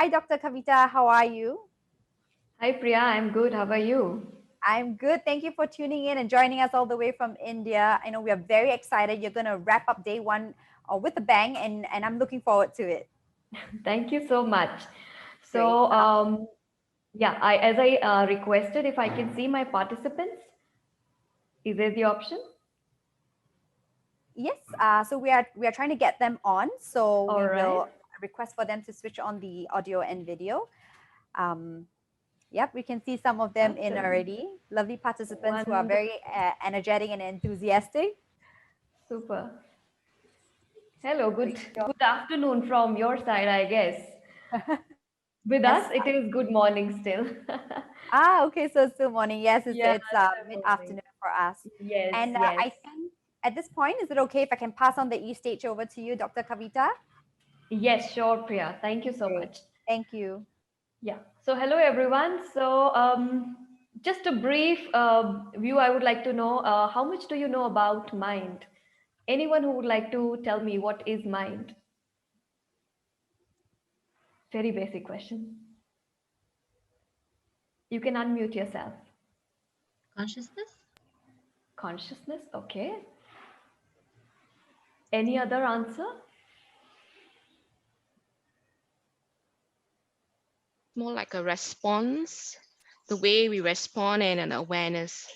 Hi, Dr. Kavita. How are you? Hi Priya, I'm good. How are you? I'm good. Thank you for tuning in and joining us all the way from India. I know we are very excited. You're going to wrap up day one with a bang, and I'm looking forward to it. Thank you so much. Great. So, yeah, as I requested, if I can see my participants, is there the option? Yes. So we are trying to get them on. So All we right. will request for them to switch on the audio and video. Um, yep, we can see some of them in Awesome. already. Lovely participants who are Wonderful. very energetic and enthusiastic. Super. Hello. Great. Good afternoon from your side, I guess. With Yes. us, it is good morning still. Okay, so it's still morning. Yes, Yeah, it's still morning. mid-afternoon for us. Yes, And yes. I think at this point, is it okay if I can pass on the e-stage over to you, Dr. Kavita? Yes, sure, Priya. Thank you so Great. much. Thank you. Yeah. So hello everyone. So just a brief view. I would like to know how much do you know about mind? Anyone who would like to tell me what is mind? Very basic question. You can unmute yourself. Consciousness? Consciousness. Okay. Any other answer? More like a response, the way we respond and an awareness.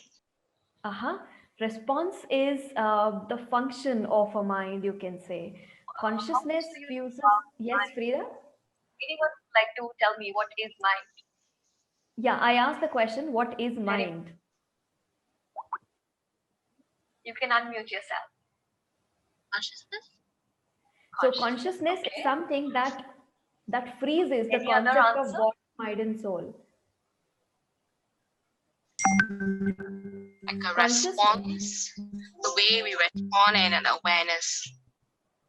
Uh-huh. Response is the function of a mind, you can say. How much Consciousness do you know fuses. about Yes, mind? Frida? Anyone would like to tell me what is mind? Yeah, I asked the question, what is mind? You can unmute yourself. Consciousness? So Consciousness. consciousness is Okay. something that freezes the Any other concept of answer? body, mind, and soul. Like a Consciousness. response, the way we respond and an awareness.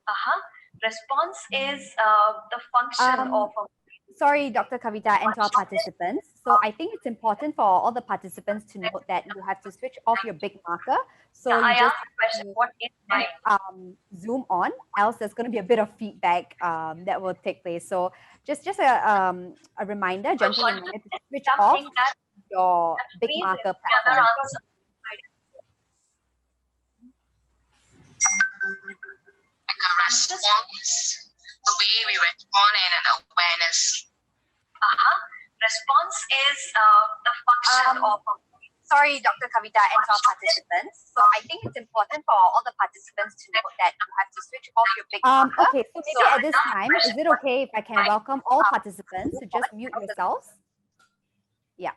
Uh-huh. Response is the function of a Sorry, Dr. Kavita, and to our participants. So I think it's important for all the participants to note that you have to switch off your big marker. So I you just asked the question, what is mind? zoom on, else there's going to be a bit of feedback that will take place. So just a reminder, gentle reminder to switch off Something that Oh, your big freezes marker the platform. concept of Like a response, the way we respond and an awareness. Uh-huh. Response is the function of a Sorry, Dr. Kavita, and to our participants. So I think it's important for all the participants to know that you have to switch off your big marker. Okay, so maybe at this time, is it okay if I can welcome all participants to just mute yourselves? Yeah.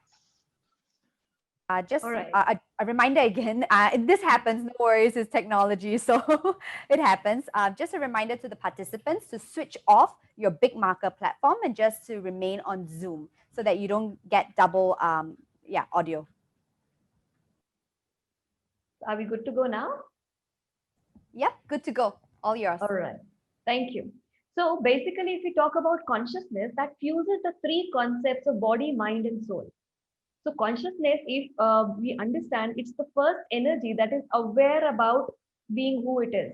Just all right. a reminder again, this happens, no worries, it's technology, so it happens. Just a reminder to the participants to switch off your big marker platform and just to remain on Zoom so that you don't get double audio. Are we good to go now? Yep, good to go. All yours. All right. Thank you. So basically, if we talk about consciousness, that fuses the three concepts of body, mind, and soul. So consciousness, if we understand, it's the first energy that is aware about being who it is.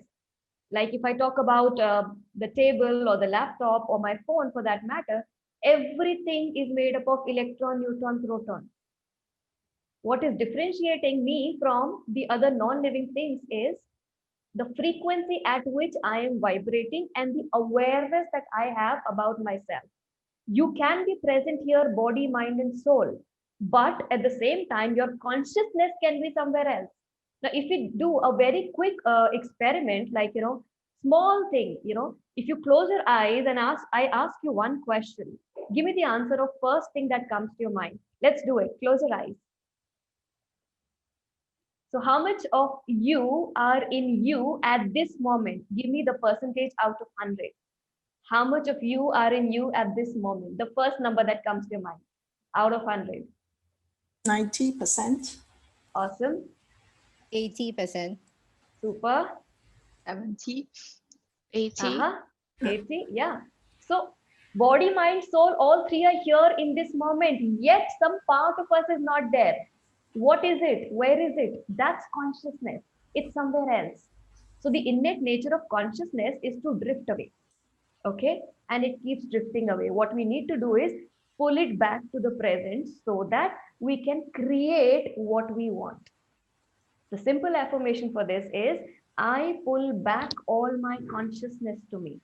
Like if I talk about the table or the laptop or my phone for that matter, everything is made up of electron, neutron, proton. What is differentiating me from the other non-living things is the frequency at which I am vibrating and the awareness that I have about myself. You can be present here, body, mind, and soul, but at the same time, your consciousness can be somewhere else. Now, if we do a very quick experiment, like, small thing, if you close your eyes and I ask you one question, give me the answer of first thing that comes to your mind. Let's do it. Close your eyes. So how much of you are in you at this moment? Give me the percentage out of 100. How much of you are in you at this moment? The first number that comes to your mind out of 100. 90%. Awesome. 80%. Super. 70, 80. Uh-huh. 80. Yeah. So body, mind, soul, all three are here in this moment. Yet some part of us is not there. What is it? Where is it? That's consciousness. It's somewhere else. So the innate nature of consciousness is to drift away. Okay, and it keeps drifting away. What we need to do is pull it back to the present so that we can create what we want. The simple affirmation for this is, I pull back all my consciousness to me.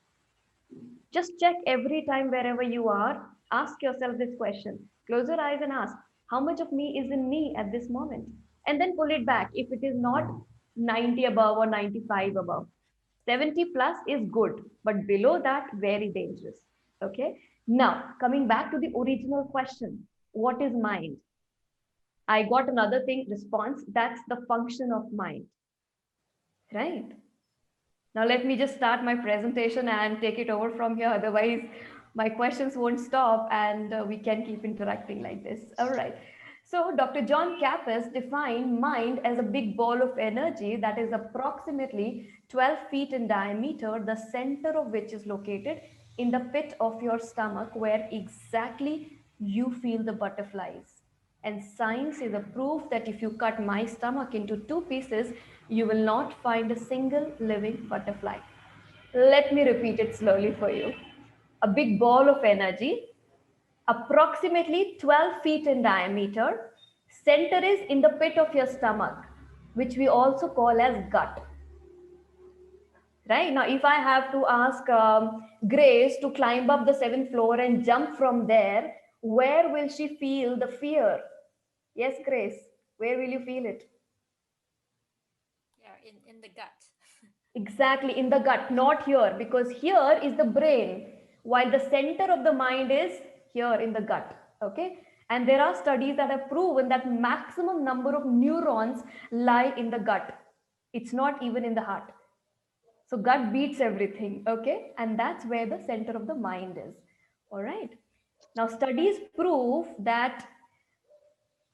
Just check every time wherever you are, ask yourself this question. Close your eyes and ask, how much of me is in me at this moment? And then pull it back if it is not 90 above or 95 above. 70 plus is good, but below that, very dangerous. Okay. Now, coming back to the original question, what is mind? I got another thing response. That's the function of mind. Right. Now let me just start my presentation and take it over from here. Otherwise, my questions won't stop and we can keep interacting like this. All right. So Dr. John Kappas defined mind as a big ball of energy that is approximately 12 feet in diameter, the center of which is located in the pit of your stomach, where exactly you feel the butterflies. And science is a proof that if you cut my stomach into two pieces, you will not find a single living butterfly. Let me repeat it slowly for you. A big ball of energy, approximately 12 feet in diameter, center is in the pit of your stomach, which we also call as gut. Right now, if I have to ask Grace to climb up the 7th floor and jump from there, where will she feel the fear? Yes, Grace, where will you feel it? Yeah, in the gut. Exactly, in the gut, not here, because here is the brain, while the center of the mind is here in the gut. Okay, and there are studies that have proven that maximum number of neurons lie in the gut. It's not even in the heart. So gut beats everything. Okay, and that's where the center of the mind is. All right. Now studies prove that,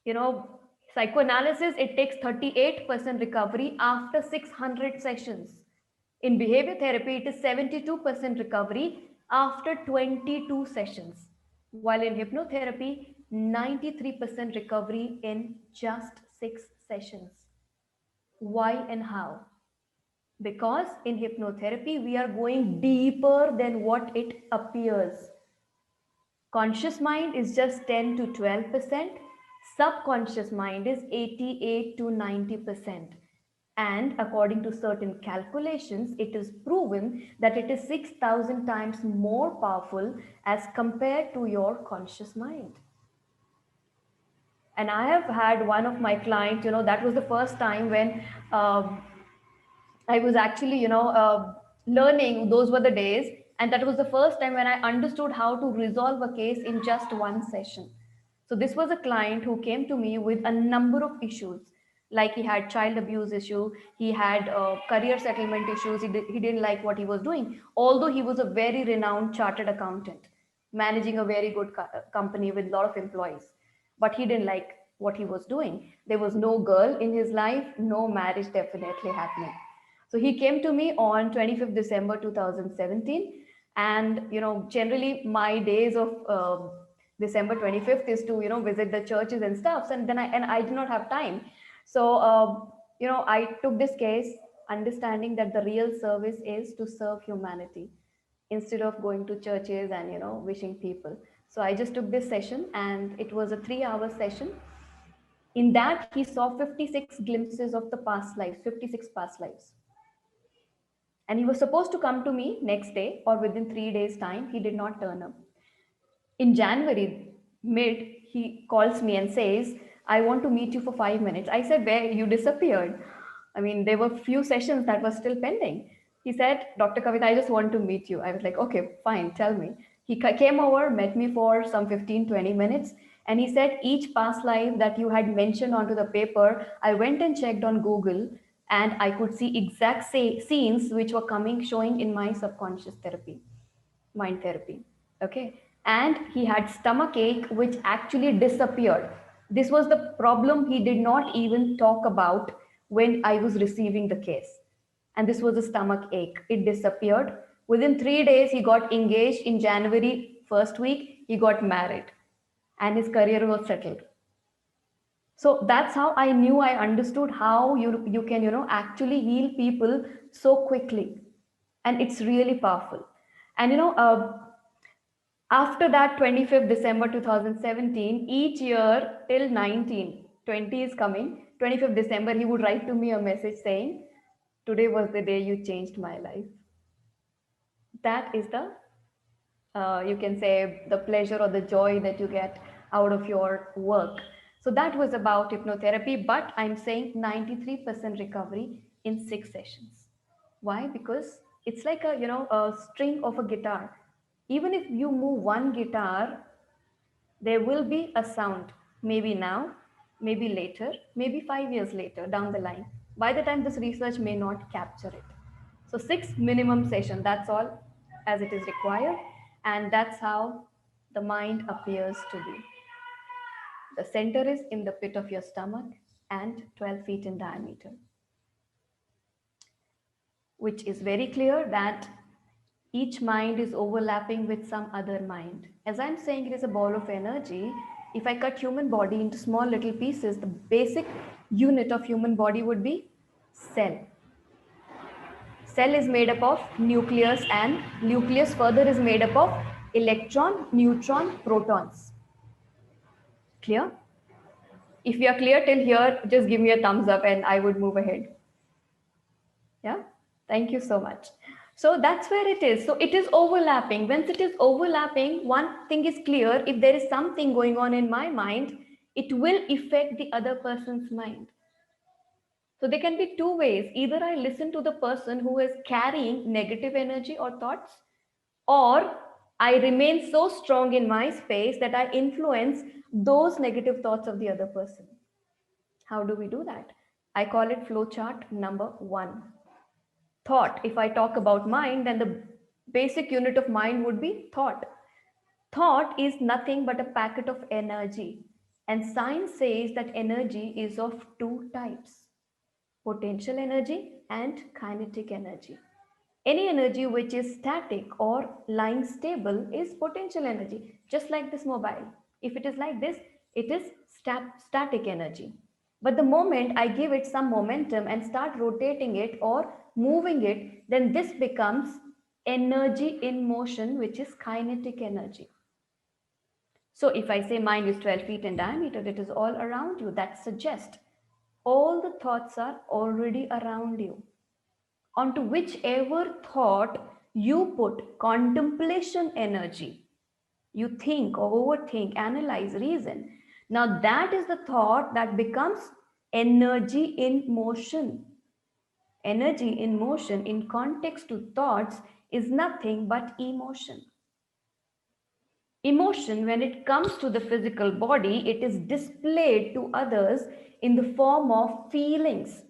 you know, psychoanalysis, it takes 38% recovery after 600 sessions. In behavior therapy, it is 72% recovery after 22 sessions, while in hypnotherapy, 93% recovery in just 6 sessions. Why and how? Because in hypnotherapy, we are going deeper than what it appears. Conscious mind is just 10 to 12%. Subconscious mind is 88 to 90%. And according to certain calculations, it is proven that it is 6,000 times more powerful as compared to your conscious mind. And I have had one of my clients, that was the first time when I was actually, learning. Those were the days. And that was the first time when I understood how to resolve a case in just one session. So this was a client who came to me with a number of issues. Like he had child abuse issue, he had career settlement issues, he didn't like what he was doing. Although he was a very renowned chartered accountant, managing a very good company with a lot of employees. But he didn't like what he was doing. There was no girl in his life, no marriage definitely happening. So he came to me on 25th December 2017. And, generally my days of December 25th is to, visit the churches and stuff. And then I did not have time. So, I took this case understanding that the real service is to serve humanity instead of going to churches and, wishing people. So I just took this session and it was a 3-hour session. In that, he saw 56 glimpses of the past lives, 56 past lives. And he was supposed to come to me next day or within 3 days' time. He did not turn up. In January, mid, he calls me and says, I want to meet you for 5 minutes. I said, where? You disappeared. I mean, there were few sessions that were still pending. He said, Dr. Kavita, I just want to meet you. I was like, okay, fine, tell me. He came over, met me for some 15, 20 minutes. And he said, each past life that you had mentioned onto the paper, I went and checked on Google and I could see exact scenes which were showing in my subconscious therapy, mind therapy. Okay. And he had stomach ache, which actually disappeared. This was the problem he did not even talk about when I was receiving the case. And this was a stomach ache. It disappeared. Within 3 days, he got engaged. In January, first week, he got married and his career was settled. So that's how I knew, I understood how you can, actually heal people so quickly. And it's really powerful. And after that 25th December 2017, each year till 1920 is coming, 25th December, he would write to me a message saying, "Today was the day you changed my life." That is the, you can say, the pleasure or the joy that you get out of your work. So that was about hypnotherapy, but I'm saying 93% recovery in 6 sessions. Why? Because it's like a string of a guitar. Even if you move one guitar, there will be a sound, maybe now, maybe later, maybe 5 years later down the line. By the time this research may not capture it. So 6 minimum session, that's all as it is required. And that's how the mind appears to be. The center is in the pit of your stomach and 12 feet in diameter, which is very clear that each mind is overlapping with some other mind. As I'm saying, it is a ball of energy. If I cut human body into small little pieces, the basic unit of human body would be cell. Cell is made up of nucleus, and nucleus further is made up of electron, neutron, protons. Clear? If you are clear till here, just give me a thumbs up and I would move ahead. Yeah, thank you so much. So that's where it is. So it is overlapping. Once it is overlapping, one thing is clear. If there is something going on in my mind, it will affect the other person's mind. So there can be two ways. Either I listen to the person who is carrying negative energy or thoughts, or I remain so strong in my space that I influence those negative thoughts of the other person. How do we do that? I call it flowchart number 1. Thought. If I talk about mind, then the basic unit of mind would be thought. Thought is nothing but a packet of energy. And science says that energy is of two types: potential energy and kinetic energy. Any energy which is static or lying stable is potential energy, just like this mobile. If it is like this, it is static energy. But the moment I give it some momentum and start rotating it or moving it, then this becomes energy in motion, which is kinetic energy. So if I say mind is 12 feet in diameter, it is all around you. That suggests all the thoughts are already around you. Onto whichever thought you put contemplation energy, you think or overthink, analyze, reason. Now that is the thought that becomes energy in motion. Energy in motion in context to thoughts is nothing but emotion. Emotion, when it comes to the physical body, it is displayed to others in the form of feelings.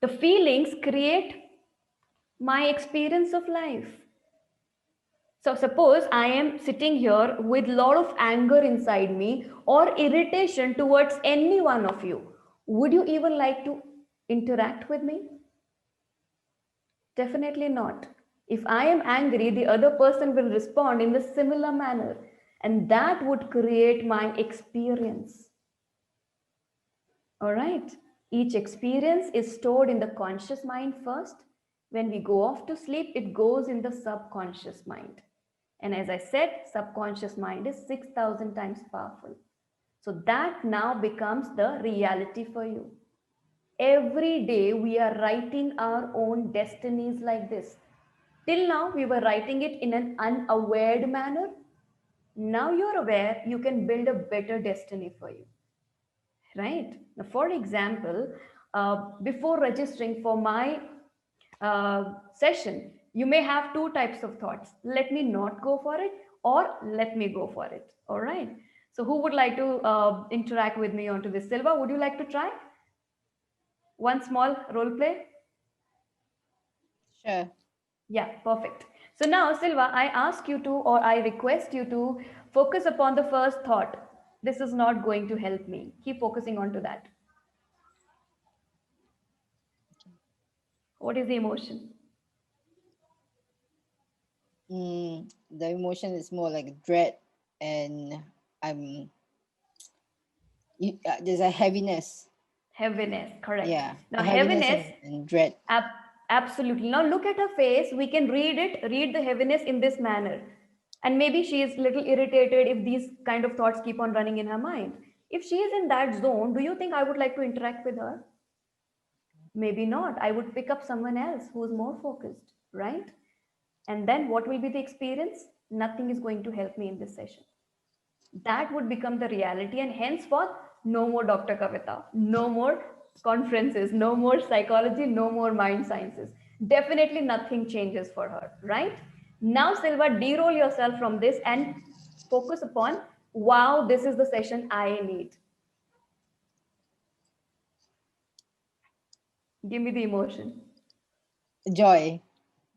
The feelings create my experience of life. So suppose I am sitting here with a lot of anger inside me or irritation towards any one of you. Would you even like to interact with me? Definitely not. If I am angry, the other person will respond in the similar manner, and that would create my experience. All right. Each experience is stored in the conscious mind first. When we go off to sleep, it goes in the subconscious mind. And as I said, subconscious mind is 6,000 times powerful. So that now becomes the reality for you. Every day we are writing our own destinies like this. Till now we were writing it in an unaware manner. Now you're aware, you can build a better destiny for you. Right? Now, for example, before registering for my session, you may have two types of thoughts. Let me not go for it, or let me go for it. All right. So who would like to interact with me onto this? Silva, would you like to try? One small role play? Sure. Yeah, perfect. So now, Silva, I ask you to, or I request you to focus upon the first thought. This is not going to help me. Keep focusing onto that. What is the emotion? The emotion is more like dread, and there's a heaviness. Heaviness, correct. Yeah, Now, heaviness heaviness and dread. Absolutely. Now look at her face. We can read the heaviness in this manner. And maybe she is a little irritated if these kind of thoughts keep on running in her mind. If she is in that zone, do you think I would like to interact with her? Maybe not. I would pick up someone else who is more focused, right? And then what will be the experience? Nothing is going to help me in this session. That would become the reality, and henceforth, no more Dr. Kavita, no more conferences, no more psychology, no more mind sciences. Definitely nothing changes for her, right? Now, Silva, de-roll yourself from this and focus upon, wow, this is the session I need. Give me the emotion. Joy.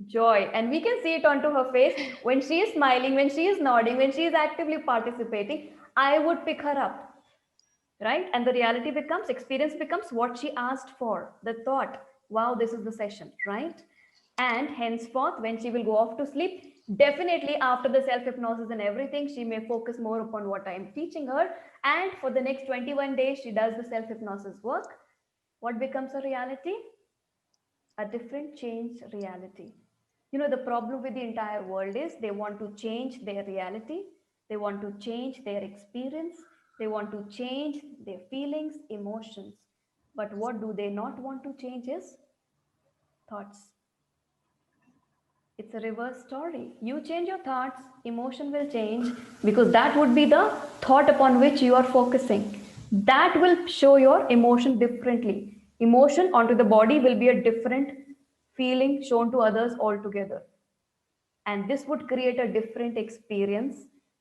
Joy. And we can see it onto her face when she is smiling, when she is nodding, when she is actively participating. I would pick her up, right? And the reality becomes, experience becomes what she asked for, the thought, wow, this is the session, right? And henceforth, when she will go off to sleep, definitely after the self-hypnosis and everything, she may focus more upon what I am teaching her. And for the next 21 days, she does the self-hypnosis work. What becomes a reality? A different changed reality. You know, the problem with the entire world is they want to change their reality, they want to change their experience, they want to change their feelings, emotions. But what do they not want to change is thoughts. It's a reverse story. You change your thoughts, emotion will change, because that would be the thought upon which you are focusing. That will show your emotion differently. Emotion onto the body will be a different feeling shown to others altogether. And this would create a different experience.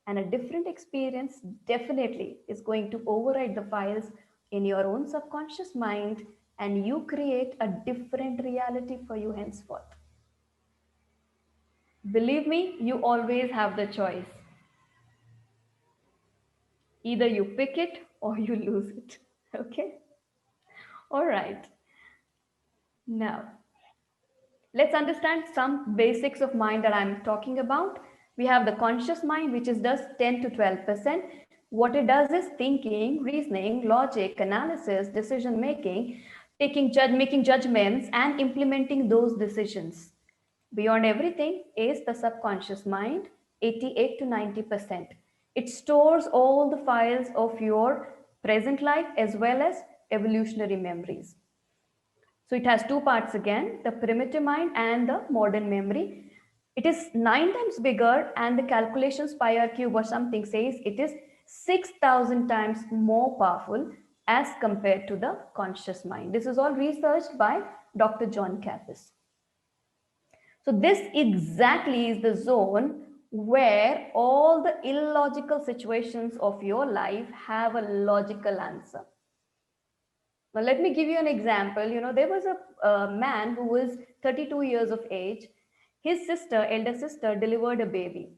And a different experience definitely is going to override the files in your own subconscious mind, and you create a different reality for you henceforth. Believe me, you always have the choice. Either you pick it or you lose it. Okay? All right. Now, let's understand some basics of mind that I'm talking about. We have the conscious mind, which is just 10 to 12%. What it does is thinking, reasoning, logic, analysis, decision making, making judgments, and implementing those decisions. Beyond everything is the subconscious mind, 88 to 90%. It stores all the files of your present life as well as evolutionary memories. So it has two parts again, the primitive mind and the modern memory. It is 9 times bigger, and the calculations pi r cube or something says it is 6,000 times more powerful as compared to the conscious mind. This is all researched by Dr. John Kappas. So this exactly is the zone where all the illogical situations of your life have a logical answer. Now, let me give you an example. You know, there was a man who was 32 years of age. His sister, elder sister, delivered a baby.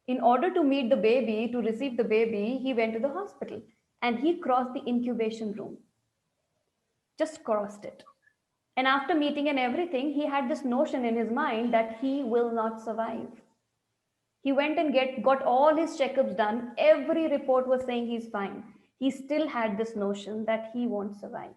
In order to meet the baby, to receive the baby, he went to the hospital and he crossed the incubation room. Just crossed it. And after meeting and everything, he had this notion in his mind that he will not survive. He went and got all his checkups done. Every report was saying he's fine. He still had this notion that he won't survive.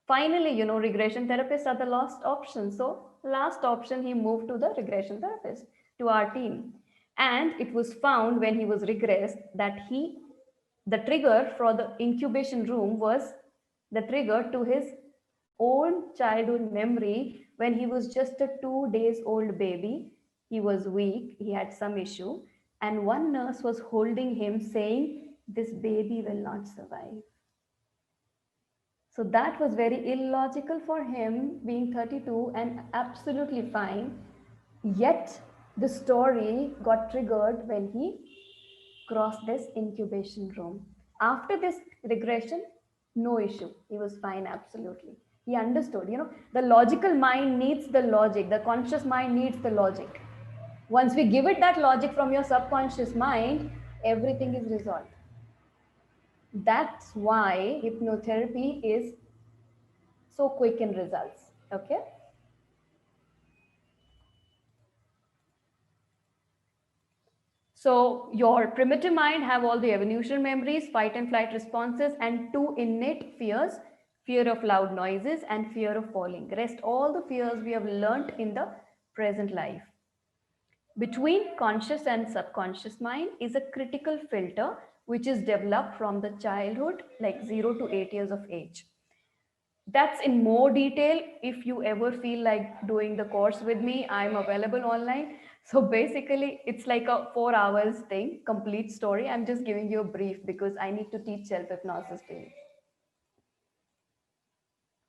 Finally, you know, regression therapists are the last option. So last option, he moved to the regression therapist, to our team. And it was found when he was regressed that the trigger for the incubation room was the trigger to his own childhood memory when he was just a 2 days old baby. He was weak, he had some issue, and one nurse was holding him saying, "This baby will not survive." So that was very illogical for him, being 32 and absolutely fine. Yet the story got triggered when he crossed this incubation room. After this regression, no issue. He was fine, absolutely. He understood, you know, the logical mind needs the logic, the conscious mind needs the logic. Once we give it that logic from your subconscious mind, everything is resolved. That's why hypnotherapy is so quick in results. Okay. So your primitive mind have all the evolutionary memories, fight and flight responses, and two innate fears, fear of loud noises, and fear of falling. Rest all the fears we have learnt in the present life. Between conscious and subconscious mind is a critical filter which is developed from the childhood, like 0 to 8 years of age. That's in more detail. If you ever feel like doing the course with me, I'm available online. So basically, it's like a 4 hours thing, complete story. I'm just giving you a brief because I need to teach self-hypnosis to you.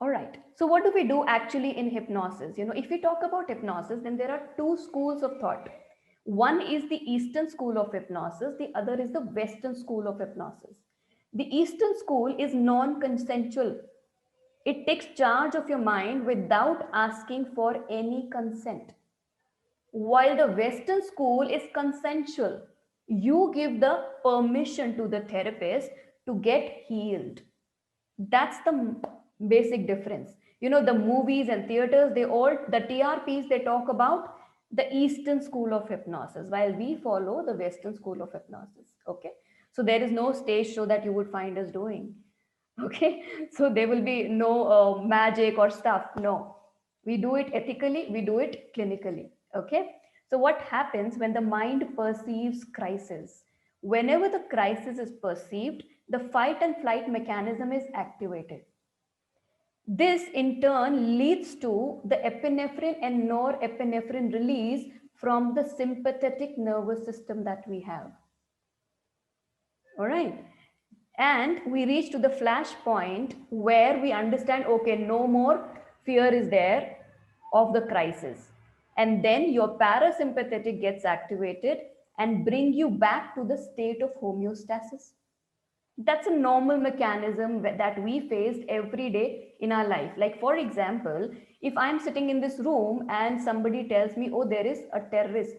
All right. So what do we do actually in hypnosis? If we talk about hypnosis, then there are two schools of thought. One is the Eastern school of hypnosis. The other is the Western school of hypnosis. The Eastern school is non-consensual. It takes charge of your mind without asking for any consent. While the Western school is consensual. You give the permission to the therapist to get healed. That's the basic difference. The movies and theaters, the TRPs, they talk about the Eastern school of hypnosis, while we follow the Western school of hypnosis. Okay. So there is no stage show that you would find us doing. Okay. So there will be no magic or stuff. No, we do it ethically. We do it clinically. Okay. So what happens when the mind perceives crisis? Whenever the crisis is perceived, the fight and flight mechanism is activated. This in turn leads to the epinephrine and norepinephrine release from the sympathetic nervous system that we have. All right. And we reach to the flash point where we understand, okay, no more fear is there of the crisis. And then your parasympathetic gets activated and bring you back to the state of homeostasis. That's a normal mechanism that we faced every day in our life. Like, for example, if I'm sitting in this room and somebody tells me, oh, there is a terrorist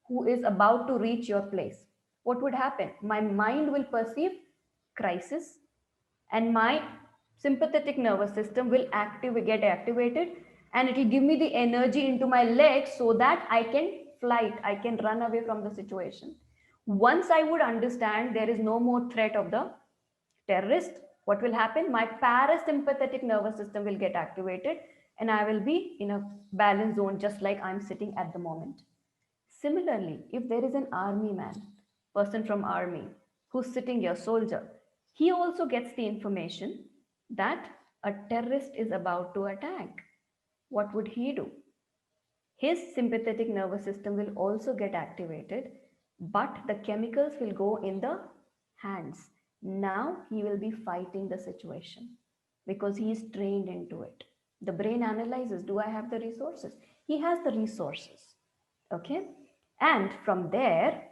who is about to reach your place, what would happen? My mind will perceive crisis and my sympathetic nervous system will get activated, and it will give me the energy into my legs so that I can flight, I can run away from the situation. Once I would understand there is no more threat of the terrorist, what will happen? My parasympathetic nervous system will get activated and I will be in a balance zone, just like I'm sitting at the moment. Similarly, if there is an army man, person from army, who's sitting here, soldier, he also gets the information that a terrorist is about to attack. What would he do? His sympathetic nervous system will also get activated, but the chemicals will go in the hands. Now he will be fighting the situation because he is trained into it. The brain analyzes, do I have the resources? He has the resources. Okay. And from there,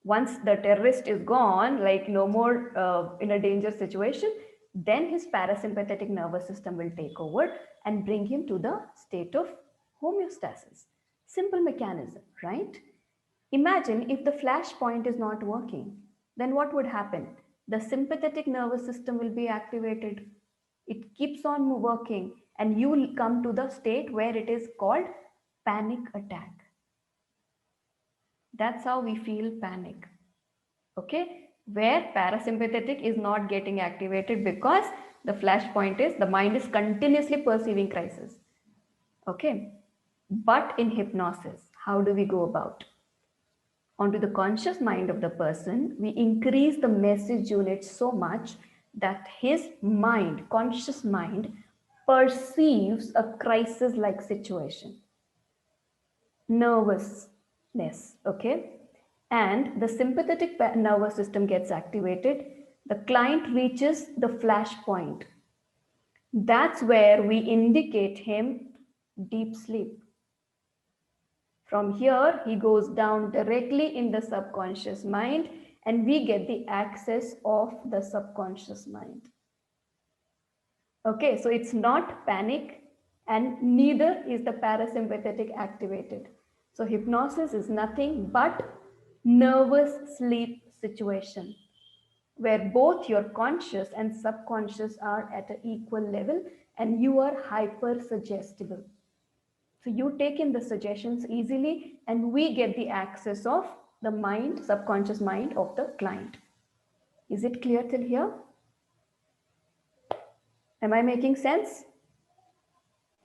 once the terrorist is gone, like no more in a danger situation, then his parasympathetic nervous system will take over and bring him to the state of homeostasis. Simple mechanism, right? Imagine if the flash point is not working, then what would happen? The sympathetic nervous system will be activated. It keeps on working and you will come to the state where it is called panic attack. That's how we feel panic. Okay, where parasympathetic is not getting activated because the flash point is the mind is continuously perceiving crisis. Okay, but in hypnosis, how do we go about? Onto the conscious mind of the person, we increase the message unit so much that his mind, conscious mind, perceives a crisis-like situation. Nervousness, okay? And the sympathetic nervous system gets activated. The client reaches the flash point. That's where we indicate him deep sleep. From here, he goes down directly in the subconscious mind and we get the access of the subconscious mind. Okay, so it's not panic and neither is the parasympathetic activated. So hypnosis is nothing but nervous sleep situation where both your conscious and subconscious are at an equal level and you are hyper suggestible. So you take in the suggestions easily and we get the access of the mind, subconscious mind of the client. Is it clear till here? Am I making sense?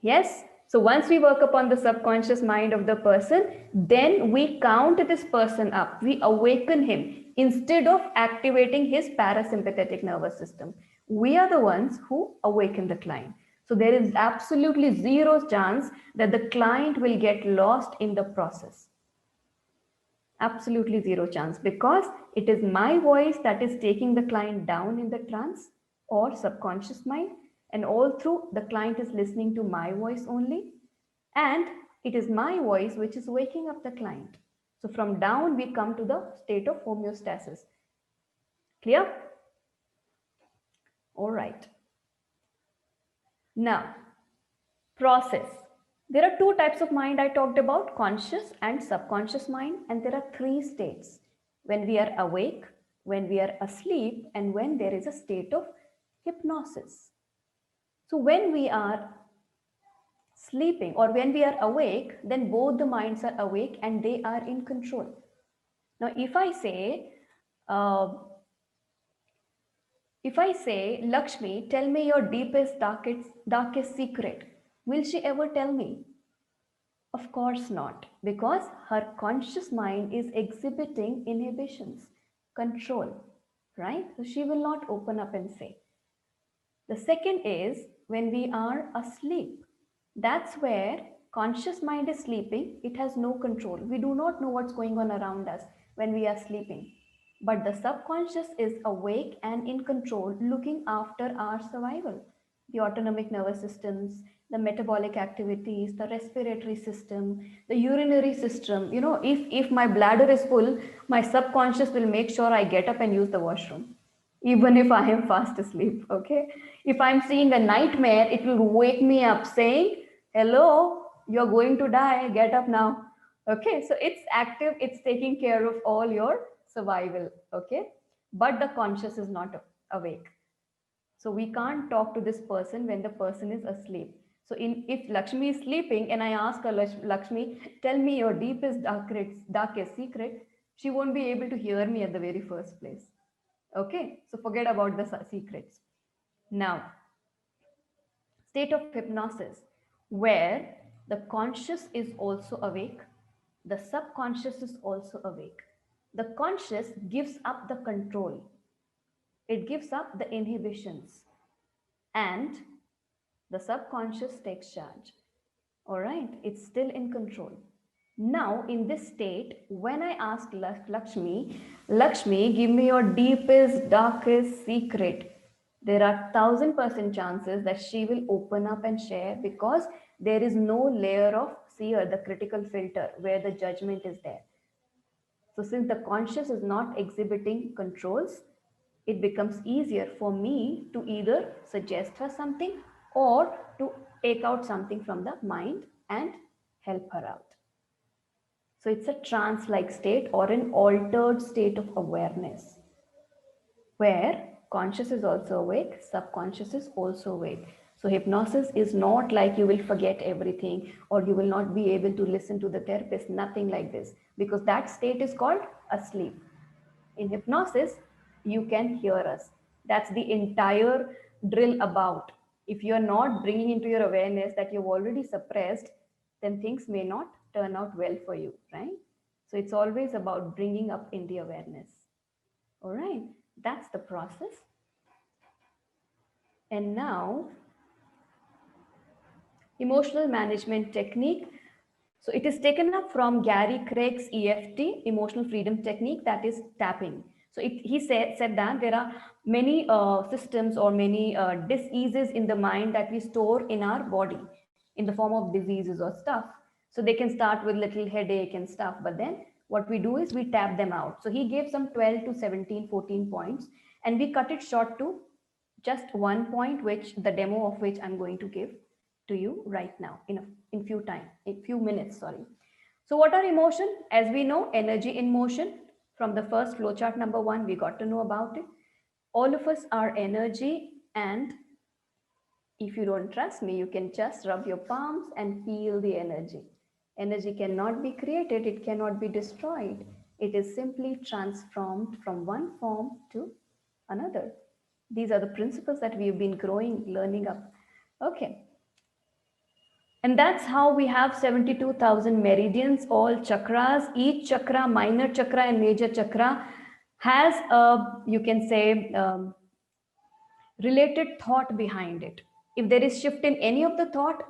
Yes. So once we work upon the subconscious mind of the person, then we count this person up. We awaken him instead of activating his parasympathetic nervous system. We are the ones who awaken the client. So there is absolutely zero chance that the client will get lost in the process. Absolutely zero chance, because it is my voice that is taking the client down in the trance or subconscious mind, and all through the client is listening to my voice only, and it is my voice which is waking up the client. So from down we come to the state of homeostasis. Clear? All right. Now, process. There are two types of mind I talked about, conscious and subconscious mind, and there are three states: when we are awake, when we are asleep, and when there is a state of hypnosis. So when we are sleeping or when we are awake, then both the minds are awake and they are in control. Now, if I say, Lakshmi, tell me your deepest, darkest secret, will she ever tell me? Of course not, because her conscious mind is exhibiting inhibitions, control, right? So she will not open up and say. The second is when we are asleep. That's where conscious mind is sleeping. It has no control. We do not know what's going on around us when we are sleeping. But the subconscious is awake and in control, looking after our survival. The autonomic nervous systems, the metabolic activities, the respiratory system, the urinary system. If my bladder is full, my subconscious will make sure I get up and use the washroom, even if I am fast asleep. Okay. If I'm seeing a nightmare, it will wake me up saying, hello, you're going to die, get up now. Okay. So it's active, it's taking care of all your survival. Okay. But the conscious is not awake. So we can't talk to this person when the person is asleep. So if Lakshmi is sleeping and I ask her, Lakshmi, tell me your deepest, darkest secret, she won't be able to hear me at the very first place. Okay, so forget about the secrets. Now, state of hypnosis, where the conscious is also awake, the subconscious is also awake. The conscious gives up the control, it gives up the inhibitions, and the subconscious takes charge. All right, it's still in control. Now, in this state, when I ask Lakshmi, Lakshmi, give me your deepest, darkest secret, there are 1000% chances that she will open up and share, because there is no layer of seer, the critical filter, where the judgment is there. So since the conscious is not exhibiting controls, it becomes easier for me to either suggest her something or to take out something from the mind and help her out. So it's a trance-like state or an altered state of awareness, where conscious is also awake, subconscious is also awake. So hypnosis is not like you will forget everything or you will not be able to listen to the therapist, nothing like this, because that state is called asleep. In hypnosis, you can hear us. That's the entire drill about. If you're not bringing into your awareness that you've already suppressed, then things may not turn out well for you, right? So it's always about bringing up in the awareness. All right, that's the process. And now, emotional management technique. So it is taken up from Gary Craig's EFT, emotional freedom technique, that is tapping. So he said that there are many systems or many diseases in the mind that we store in our body in the form of diseases or stuff. So they can start with little headache and stuff, but then what we do is we tap them out. So he gave some 12 to 17, 14 points, and we cut it short to just one point, which the demo of which I'm going to give to you right now in few minutes, sorry. So what are emotion? As we know, energy in motion. From the first flowchart number 1, we got to know about it. All of us are energy, and if you don't trust me, you can just rub your palms and feel the energy. Energy cannot be created, it cannot be destroyed. It is simply transformed from one form to another. These are the principles that we've been growing, learning up. Okay. And that's how we have 72,000 meridians, all chakras. Each chakra, minor chakra and major chakra, has a, you can say, related thought behind it. If there is shift in any of the thought,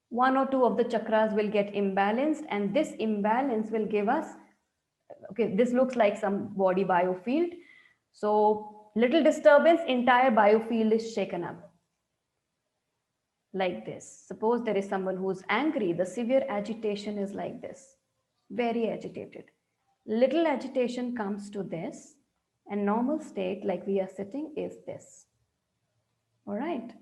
one or two of the chakras will get imbalanced, and this imbalance will give us, okay, this looks like some body biofield. So little disturbance, entire biofield is shaken up. Like this. Suppose there is someone who's angry, the severe agitation is like this, very agitated. Little agitation comes to this, and normal state, like we are sitting, is this. All right.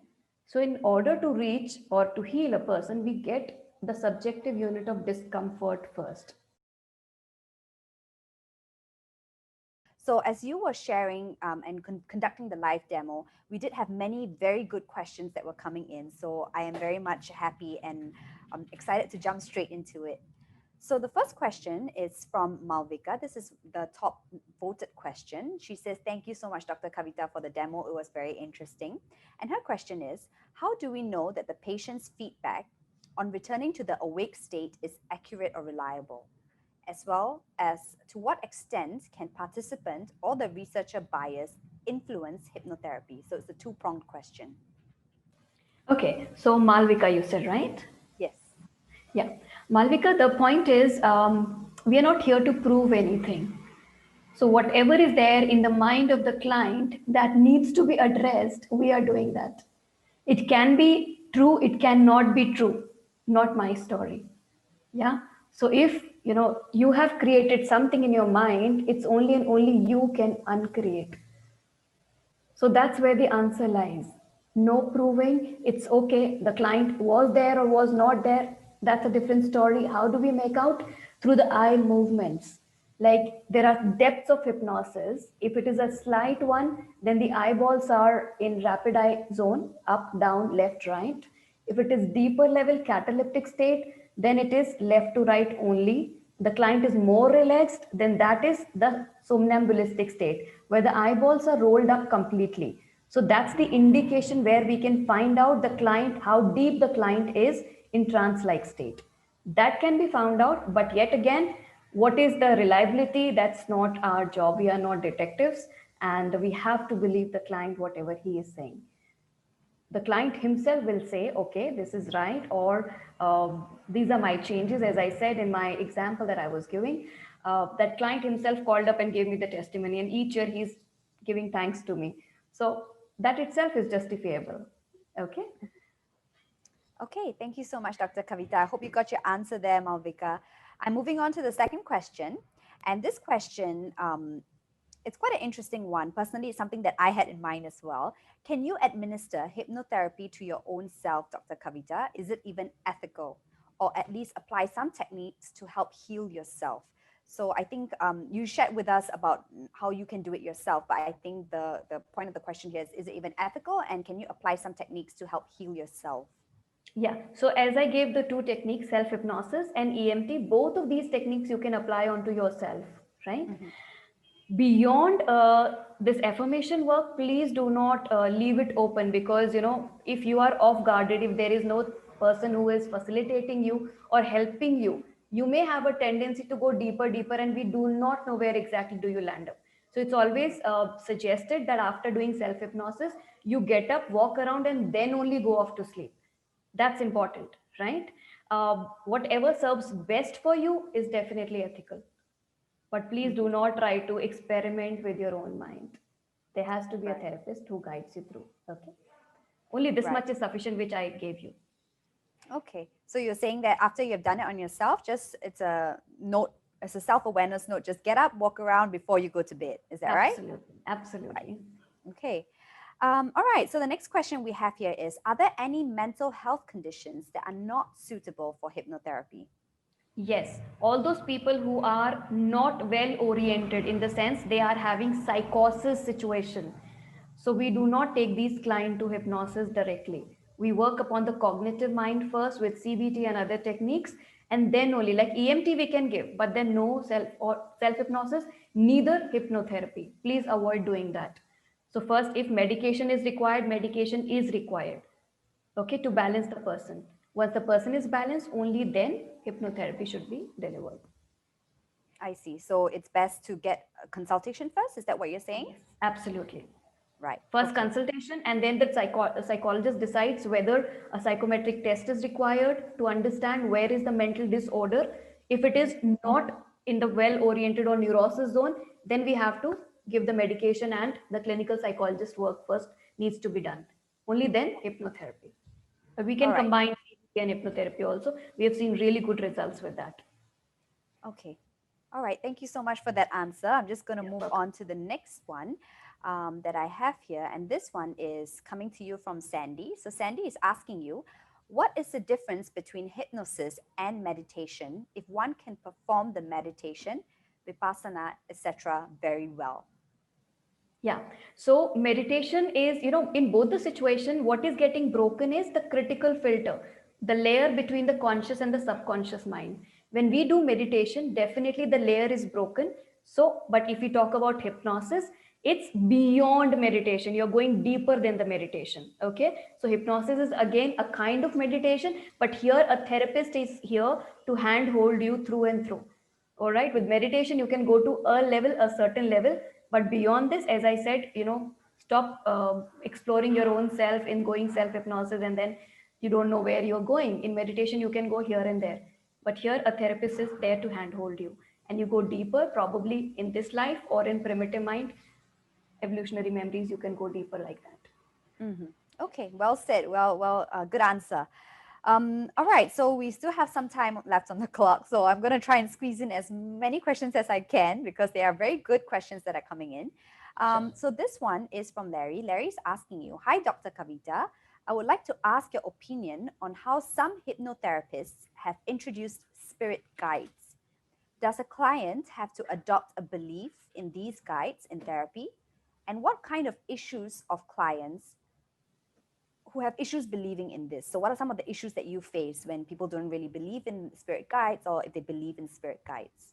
So in order to reach or to heal a person, we get the subjective unit of discomfort first. So as you were sharing and conducting the live demo, we did have many very good questions that were coming in. So I am very much happy and excited to jump straight into it. So the first question is from Malvika. This is the top voted question. She says, thank you so much, Dr. Kavita, for the demo. It was very interesting. And her question is, how do we know that the patient's feedback on returning to the awake state is accurate or reliable? As well as to what extent can participant or the researcher bias influence hypnotherapy? So it's a two-pronged question. Okay, so Malvika, you said, right? Yes. Yeah, Malvika, the point is, we are not here to prove anything. So whatever is there in the mind of the client that needs to be addressed, we are doing that. It can be true, it cannot be true, not my story. Yeah. So if you have created something in your mind, it's only and only you can uncreate. So that's where the answer lies. No proving, it's okay. The client was there or was not there. That's a different story. How do we make out? Through the eye movements. Like there are depths of hypnosis. If it is a slight one, then the eyeballs are in rapid eye zone, up, down, left, right. If it is deeper level cataleptic state, then it is left to right only. The client is more relaxed, then that is the somnambulistic state where the eyeballs are rolled up completely. So that's the indication where we can find out the client, how deep the client is in trance-like state. That can be found out, but yet again, what is the reliability? That's not our job. We are not detectives, and we have to believe the client, whatever he is saying. The client himself will say, okay, this is right, or these are my changes. As I said in my example that I was giving, that client himself called up and gave me the testimony, and each year he's giving thanks to me. So that itself is justifiable. Okay. Okay, thank you so much, Dr. Kavita. I hope you got your answer there, Malvika. I'm moving on to the second question. And this question, it's quite an interesting one. Personally, it's something that I had in mind as well. Can you administer hypnotherapy to your own self, Dr. Kavita? Is it even ethical? Or at least apply some techniques to help heal yourself? So I think you shared with us about how you can do it yourself, but I think the point of the question here is it even ethical? And can you apply some techniques to help heal yourself? Yeah, so as I gave the two techniques, self-hypnosis and EMT, both of these techniques you can apply onto yourself, right? Mm-hmm. Beyond this affirmation work, please do not leave it open, because if you are off guarded, if there is no person who is facilitating you or helping you, you may have a tendency to go deeper, and we do not know where exactly do you land up. So it's always suggested that after doing self-hypnosis, you get up, walk around, and then only go off to sleep. That's important, right? Whatever serves best for you is definitely ethical. But please do not try to experiment with your own mind. There has to be a therapist who guides you through. Okay. Only this much is sufficient, which I gave you. Okay. So you're saying that after you've done it on yourself, it's a note, it's a self-awareness note. Just get up, walk around before you go to bed. Is that right? Absolutely. Right. Okay. All right. So the next question we have here is, are there any mental health conditions that are not suitable for hypnotherapy? Yes, all those people who are not well oriented, in the sense they are having psychosis situation. So we do not take these clients to hypnosis directly. We work upon the cognitive mind first with CBT and other techniques, and then only, like EMT we can give, but then no self hypnosis, neither hypnotherapy. Please avoid doing that. So first, if medication is required, medication is required, okay, to balance the person. Once the person is balanced, only then hypnotherapy should be delivered. I see. So it's best to get a consultation first. Is that what you're saying? Yes, absolutely. Right. First Okay. consultation, and then the psychologist decides whether a psychometric test is required to understand where is the mental disorder. If it is not in the well-oriented or neurosis zone, then we have to give the medication, and the clinical psychologist work first needs to be done. Only then hypnotherapy. We can All right. combine EEG and hypnotherapy also. We have seen really good results with that. Okay. All right. Thank you so much for that answer. I'm just going to Yeah, move welcome. on to the next one that I have here. And this one is coming to you from Sandy. So Sandy is asking you, what is the difference between hypnosis and meditation if one can perform the meditation, vipassana, etc., very well? Yeah. So meditation is, in both the situation, what is getting broken is the critical filter, the layer between the conscious and the subconscious mind. When we do meditation, definitely the layer is broken. So, but if we talk about hypnosis, it's beyond meditation. You're going deeper than the meditation. Okay. So hypnosis is again a kind of meditation, but here a therapist is here to handhold you through and through. All right, with meditation you can go to a certain level, but beyond this, as I said, stop exploring your own self in going self hypnosis, and then you don't know where you're going. In meditation you can go here and there, but here a therapist is there to handhold you, and you go deeper, probably in this life or in primitive mind evolutionary memories, you can go deeper like that. Mm-hmm. Okay, well said. Good answer. All right, so we still have some time left on the clock. So I'm going to try and squeeze in as many questions as I can because they are very good questions that are coming in. So this one is from Larry. Larry's asking you, hi, Dr. Kavita. I would like to ask your opinion on how some hypnotherapists have introduced spirit guides. Does a client have to adopt a belief in these guides in therapy? And what kind of issues of clients who have issues believing in this? So what are some of the issues that you face when people don't really believe in spirit guides, or if they believe in spirit guides?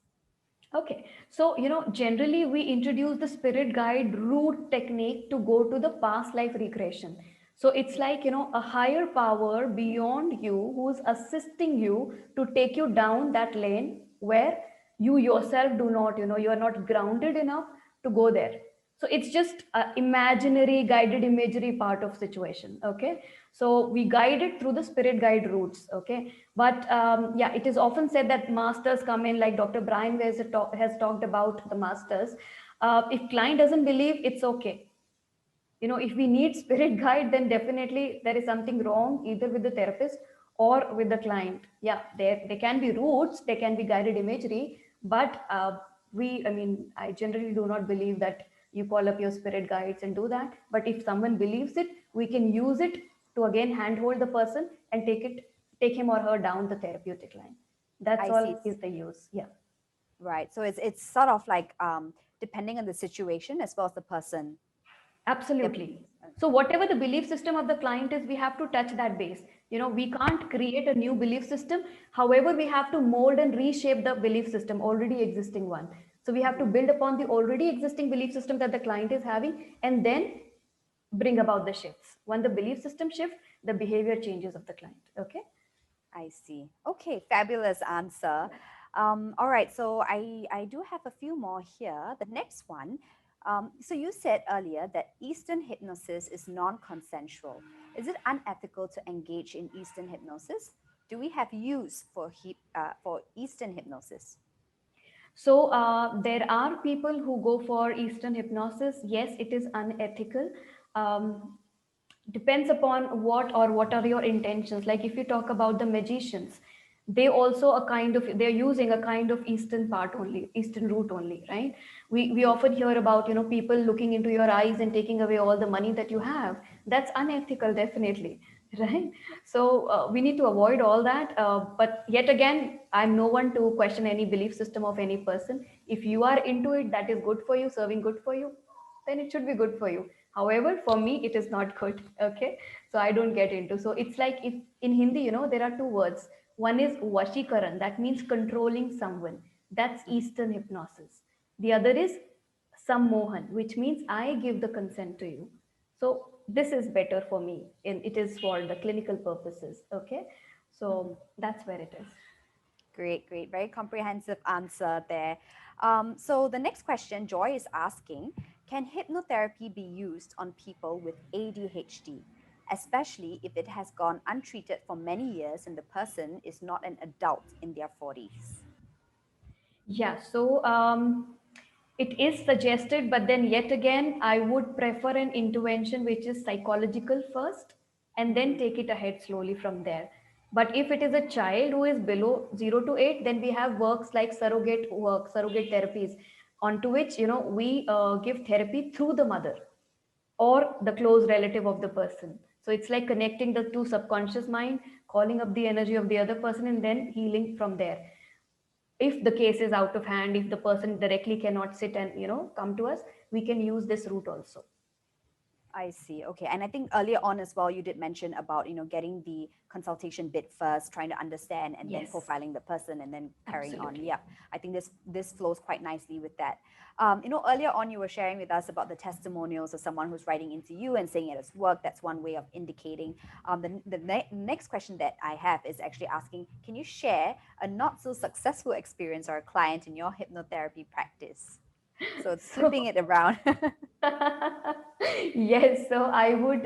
Okay, so generally we introduce the spirit guide route technique to go to the past life regression. So it's like, a higher power beyond you who's assisting you to take you down that lane where you yourself do not, you are not grounded enough to go there. So it's just imaginary guided imagery part of situation. Okay, so we guide it through the spirit guide routes. Okay, but yeah, it is often said that masters come in, like Dr. Brian Weiss has talked about the masters. If client doesn't believe, it's okay. If we need spirit guide, then definitely there is something wrong either with the therapist or with the client. Yeah, there can be routes, there can be guided imagery, but I generally do not believe that you call up your spirit guides and do that. But if someone believes it, we can use it to again handhold the person and take him or her down the therapeutic line. That's I all see. is the use. Yeah. Right. So it's sort of like depending on the situation as well as the person. Absolutely. So whatever the belief system of the client is, we have to touch that base. We can't create a new belief system. However, we have to mold and reshape the belief system, already existing one. So we have to build upon the already existing belief system that the client is having, and then bring about the shifts. When the belief system shifts, the behavior changes of the client. Okay. I see. Okay, fabulous answer. All right, so I do have a few more here. The next one. So you said earlier that Eastern hypnosis is non-consensual. Is it unethical to engage in Eastern hypnosis? Do we have use for Eastern hypnosis? So there are people who go for Eastern hypnosis. Yes, it is unethical. Depends upon what are your intentions. Like if you talk about the magicians, they also they're using a kind of Eastern part only, Eastern route only, right? We often hear about people looking into your eyes and taking away all the money that you have. That's unethical, definitely. Right. So we need to avoid all that, but yet again, I'm no one to question any belief system of any person. If you are into it, that is good for you, serving good for you, then it should be good for you. However, for me, it is not good. Okay. So I don't get into. So it's like, if in Hindi, there are two words. One is vashikaran, that means controlling someone. That's Eastern hypnosis. The other is sammohan, which means I give the consent to you. So this is better for me, and it is for the clinical purposes. Okay, so that's where it is. Great, great. Very comprehensive answer there. So the next question, Joy is asking, can hypnotherapy be used on people with ADHD, especially if it has gone untreated for many years and the person is not an adult in their 40s? Yeah, so it is suggested, but then yet again, I would prefer an intervention which is psychological first and then take it ahead slowly from there. But if it is a child who is below 0 to 8, then we have works like surrogate therapies, onto which, we give therapy through the mother or the close relative of the person. So it's like connecting the two subconscious mind, calling up the energy of the other person, and then healing from there. If the case is out of hand, if the person directly cannot sit and come to us, we can use this route also. I see. Okay. And I think earlier on as well, you did mention about, getting the consultation bit first, trying to understand and then Yes, profiling the person and then carrying on. absolutely. Yeah. I think this flows quite nicely with that. Earlier on you were sharing with us about the testimonials of someone who's writing into you and saying it as work. That's one way of indicating. The next question that I have is actually asking, can you share a not so successful experience or a client in your hypnotherapy practice? So it's flipping it around. Yes, so I would,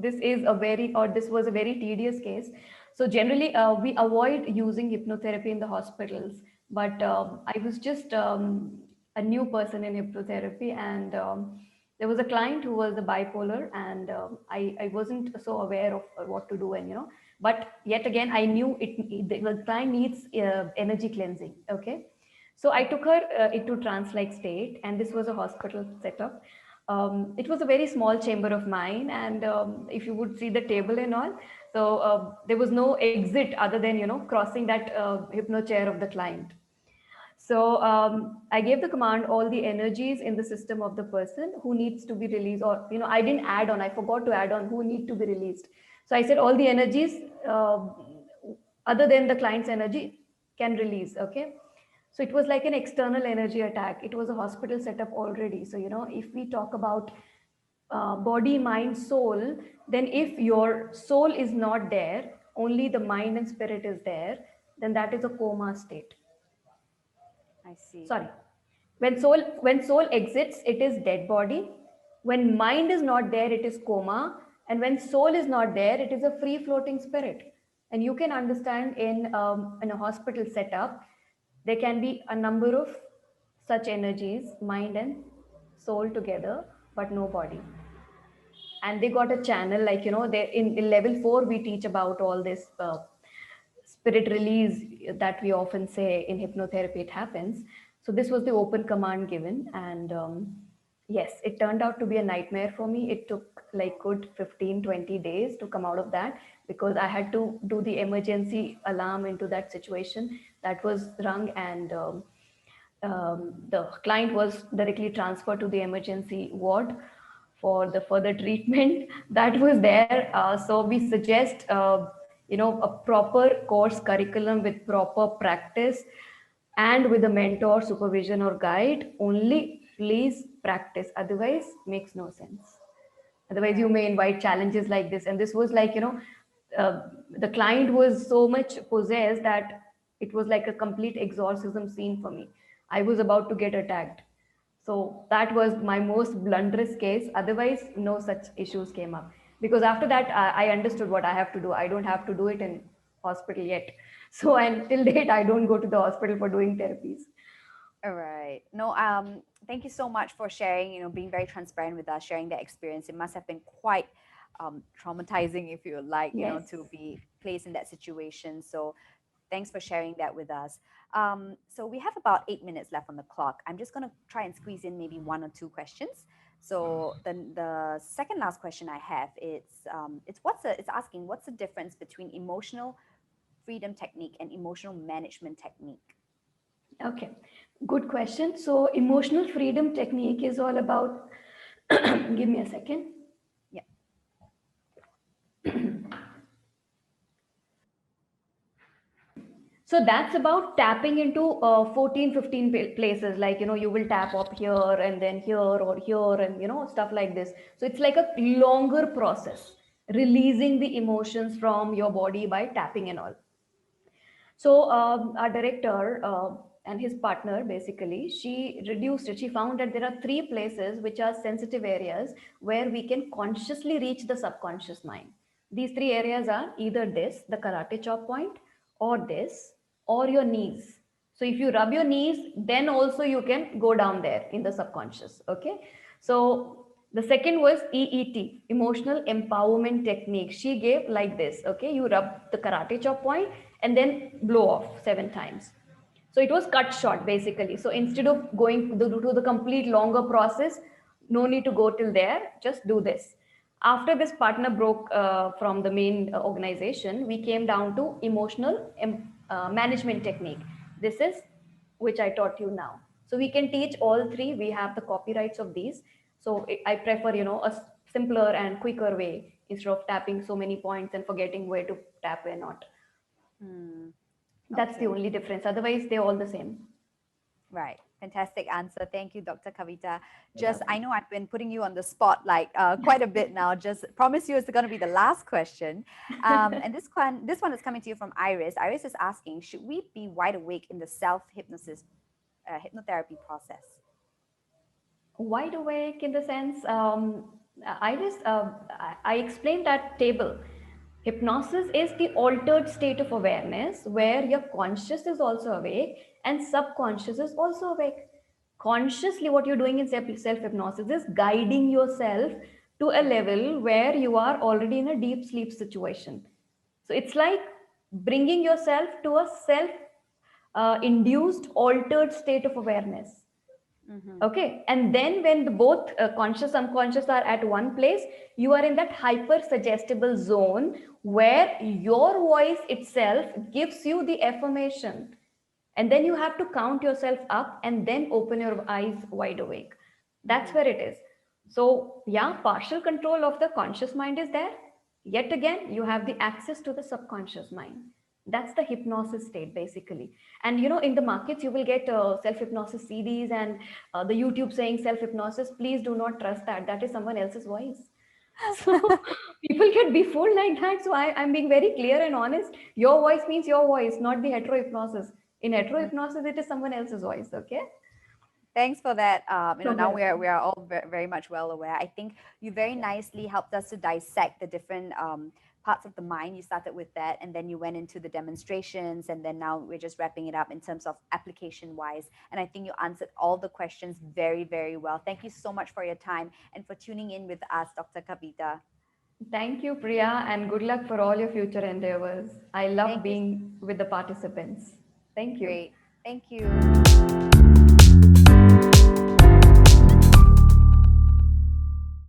this was a very tedious case. So generally, we avoid using hypnotherapy in the hospitals, but I was just a new person in hypnotherapy, and there was a client who was a bipolar, and I wasn't so aware of what to do, and but yet again, I knew the client needs energy cleansing. Okay. So I took her into trance-like state, and this was a hospital setup. It was a very small chamber of mine, and if you would see the table and all, so there was no exit other than crossing that hypno chair of the client. So I gave the command, all the energies in the system of the person who needs to be released, or I didn't add on, I forgot to add on who need to be released. So I said all the energies other than the client's energy can release. Okay. So it was like an external energy attack. It was a hospital setup already. So if we talk about body, mind, soul, then if your soul is not there, only the mind and spirit is there, then that is a coma state. I see. Sorry, when soul exits, it is dead body. When mind is not there, it is coma. And when soul is not there, it is a free floating spirit. And you can understand in a hospital setup, there can be a number of such energies, mind and soul together, but no body. And they got a channel, like they in level 4 we teach about all this spirit release that we often say in hypnotherapy it happens. So this was the open command given, and yes, it turned out to be a nightmare for me. It took like good 15-20 days to come out of that, because I had to do the emergency alarm into that situation that was rung, and the client was directly transferred to the emergency ward for the further treatment that was there. So we suggest, a proper course curriculum with proper practice and with a mentor, supervision, or guide. Only please practice. Otherwise, makes no sense. Otherwise, you Right. may invite challenges like this. And this was like, the client was so much possessed that it was like a complete exorcism scene for me. I was about to get attacked. So that was my most blunderous case. Otherwise, no such issues came up. Because after that, I understood what I have to do. I don't have to do it in hospital yet. So until date, I don't go to the hospital for doing therapies. All right. No, thank you so much for sharing, being very transparent with us, sharing that experience. It must have been quite traumatizing, if you like, Yes. to be placed in that situation. So thanks for sharing that with us. So we have about 8 minutes left on the clock. I'm just going to try and squeeze in maybe one or two questions. So the second last question I have, it's asking, what's the difference between emotional freedom technique and emotional management technique? Okay, good question. So, emotional freedom technique is all about, give me a second. Yeah. So, So that's about tapping into 14, 15 places. Like, you will tap up here and then here or here and, stuff like this. So it's like a longer process, releasing the emotions from your body by tapping and all. So our director and his partner, basically, she reduced it. She found that there are three places which are sensitive areas where we can consciously reach the subconscious mind. These three areas are either this, the karate chop point, or this, or your knees. So if you rub your knees, then also you can go down there in the subconscious. Okay. So the second was EET, emotional empowerment technique. She gave like this. Okay. You rub the karate chop point and then blow off 7 times. So it was cut short basically. So instead of going to the complete longer process, no need to go till there, just do this. After this partner broke from the main organization, we came down to emotional management technique. This is which I taught you now. So we can teach all three. We have the copyrights of these. So I prefer, a simpler and quicker way instead of tapping so many points and forgetting where to tap and not. That's the only difference. Otherwise, they're all the same. Right. Fantastic answer. Thank you, Dr. Kavita. Just, I know I've been putting you on the spot like quite a bit now. Just promise you it's going to be the last question. And this one is coming to you from Iris. Iris is asking, should we be wide awake in the self-hypnosis hypnotherapy process? Wide awake in the sense, Iris, I explained that table. Hypnosis is the altered state of awareness where your conscious is also awake and subconscious is also awake. Consciously, what you're doing in self hypnosis is guiding yourself to a level where you are already in a deep sleep situation. So it's like bringing yourself to a self induced altered state of awareness. Okay, and then when the both conscious unconscious are at one place, you are in that hyper suggestible zone where your voice itself gives you the affirmation, and then you have to count yourself up and then open your eyes wide awake. That's where it is. So yeah, partial control of the conscious mind is there. Yet again, you have the access to the subconscious mind. That's the hypnosis state basically. And in the markets you will get self hypnosis CDs and the YouTube saying self hypnosis. Please do not trust that. That is someone else's voice. So people get befooled like that. So I'm being very clear and honest. Your voice means your voice, not the hetero hypnosis. In hetero hypnosis, it is someone else's voice. Okay. Thanks for that. Now we are all very much well aware. I think you very nicely helped us to dissect the different parts of the mind. You started with that, and then you went into the demonstrations, and then now we're just wrapping it up in terms of application wise. And I think you answered all the questions very, very well. Thank you so much for your time and for tuning in with us, Dr. Kavita. Thank you, Priya, and good luck for all your future endeavors. I love being with the participants. Thank you. Great. Thank you.